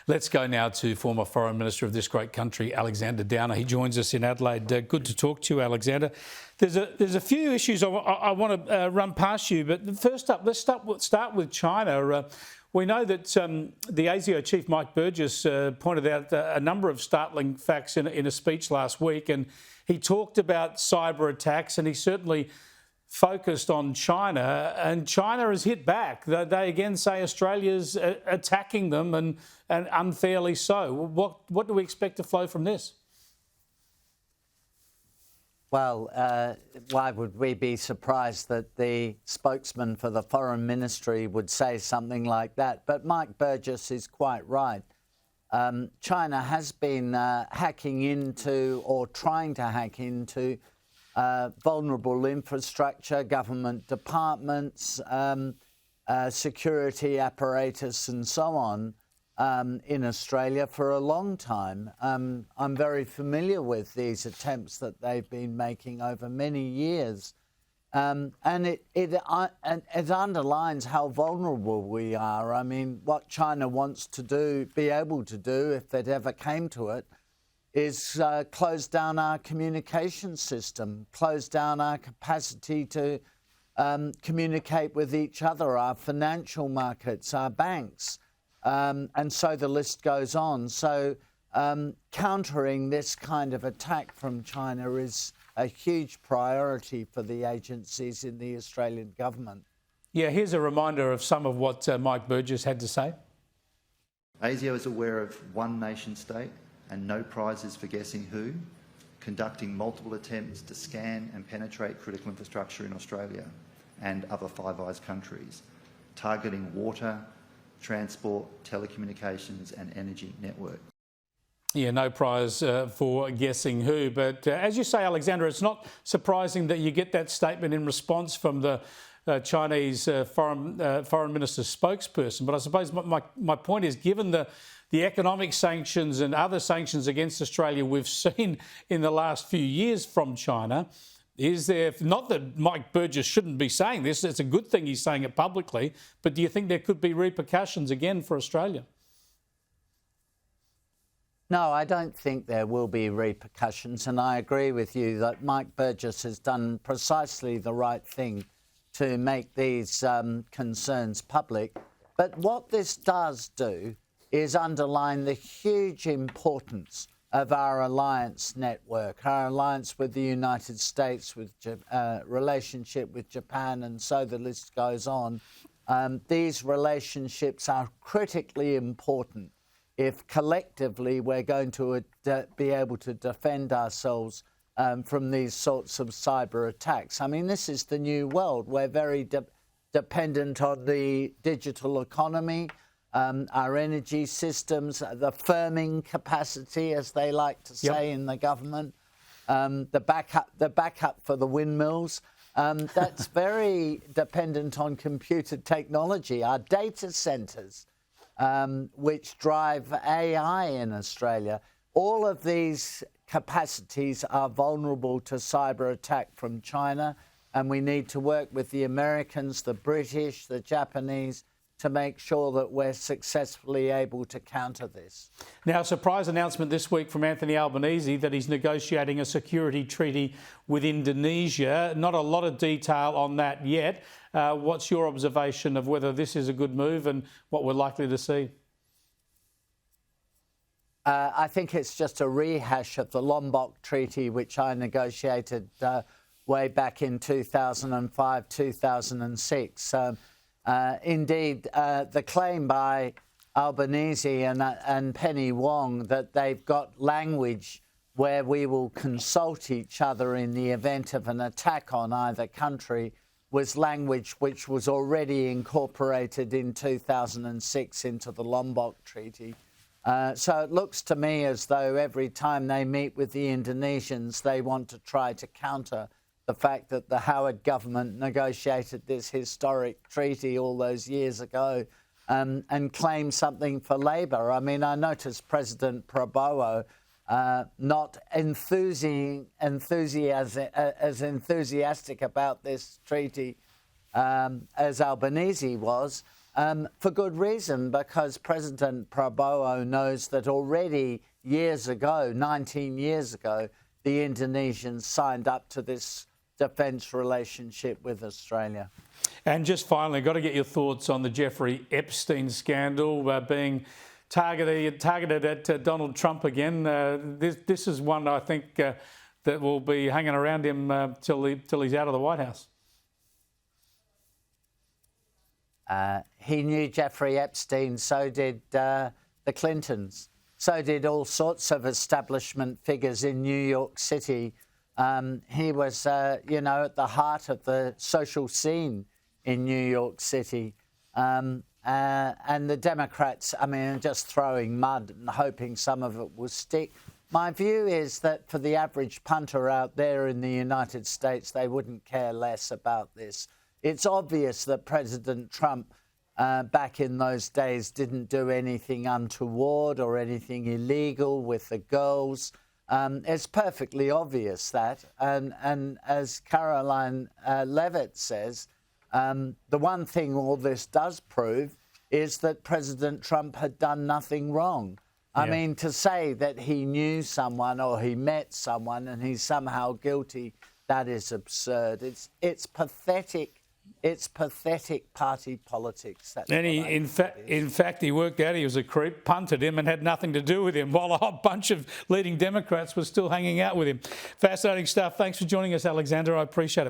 Let's go now to former Foreign Minister of this great country, Alexander Downer. He joins us in Adelaide. Good to talk to you, Alexander. There's a few issues I want to run past you, but first up, let's start with China. We know that the ASIO chief, Mike Burgess, pointed out a number of startling facts in a speech last week, and he talked about cyber attacks, and he certainly focused on China, and China has hit back. They again say Australia's attacking them, and unfairly so. What do we expect to flow from this? Well, why would we be surprised that the spokesman for the Foreign Ministry would say something like that? But Mike Burgess is quite right. China has been hacking into or trying to hack into vulnerable infrastructure, government departments, security apparatus and so on in Australia for a long time. I'm very familiar with these attempts that they've been making over many years. And it underlines how vulnerable we are. I mean, what China wants to do, be able to do, if it ever came to it, is close down our communication system, close down our capacity to communicate with each other, our financial markets, our banks, and so the list goes on. So countering this kind of attack from China is a huge priority for the agencies in the Australian government. Yeah, here's a reminder of some of what Mike Burgess had to say. ASIO is aware of one nation state and no prizes for guessing who, conducting multiple attempts to scan and penetrate critical infrastructure in Australia and other Five Eyes countries, targeting water, transport, telecommunications and energy networks. Yeah, no prize for guessing who. But as you say, Alexander, it's not surprising that you get that statement in response from the Chinese foreign minister spokesperson. But I suppose my point is, given the economic sanctions and other sanctions against Australia we've seen in the last few years from China, is there, not that Mike Burgess shouldn't be saying this, it's a good thing he's saying it publicly, but do you think there could be repercussions again for Australia? No, I don't think there will be repercussions, and I agree with you that Mike Burgess has done precisely the right thing to make these concerns public. But what this does do is underline the huge importance of our alliance network, our alliance with the United States, with relationship with Japan, and so the list goes on. These relationships are critically important if collectively we're going to be able to defend ourselves from these sorts of cyber attacks. I mean, this is the new world. We're very dependent on the digital economy, our energy systems, the firming capacity, as they like to say in the government, the backup for the windmills. That's very dependent on computer technology. Our data centres, which drive AI in Australia, all of these capacities are vulnerable to cyber attack from China, and we need to work with the Americans, the British, the Japanese, to make sure that we're successfully able to counter this. Now, a surprise announcement this week from Anthony Albanese that he's negotiating a security treaty with Indonesia. Not a lot of detail on that yet. What's your observation of whether this is a good move and what we're likely to see? I think it's just a rehash of the Lombok Treaty, which I negotiated way back in 2005, 2006. Indeed, the claim by Albanese and Penny Wong that they've got language where we will consult each other in the event of an attack on either country was language which was already incorporated in 2006 into the Lombok Treaty. So it looks to me as though every time they meet with the Indonesians, they want to try to counter the fact that the Howard government negotiated this historic treaty all those years ago and claim something for Labor. I mean, I noticed President Prabowo not as enthusiastic about this treaty as Albanese was. for good reason, because President Prabowo knows that already years ago, 19 years ago, the Indonesians signed up to this defence relationship with Australia. And just finally, got to get your thoughts on the Jeffrey Epstein scandal being targeted at Donald Trump again. This is one I think that will be hanging around him till he's out of the White House. He knew Jeffrey Epstein, so did the Clintons. So did all sorts of establishment figures in New York City. He was, at the heart of the social scene in New York City. And the Democrats, are just throwing mud and hoping some of it will stick. My view is that for the average punter out there in the United States, they wouldn't care less about this. It's obvious that President Trump, back in those days, didn't do anything untoward or anything illegal with the girls. It's perfectly obvious that. And as Caroline Levitt says, the one thing all this does prove is that President Trump had done nothing wrong. I mean, to say that he knew someone or he met someone and he's somehow guilty, that is absurd. It's pathetic. It's pathetic party politics. That's and he, in fact, he worked out he was a creep, punted him and had nothing to do with him, while a whole bunch of leading Democrats were still hanging out with him. Fascinating stuff. Thanks for joining us, Alexander. I appreciate it.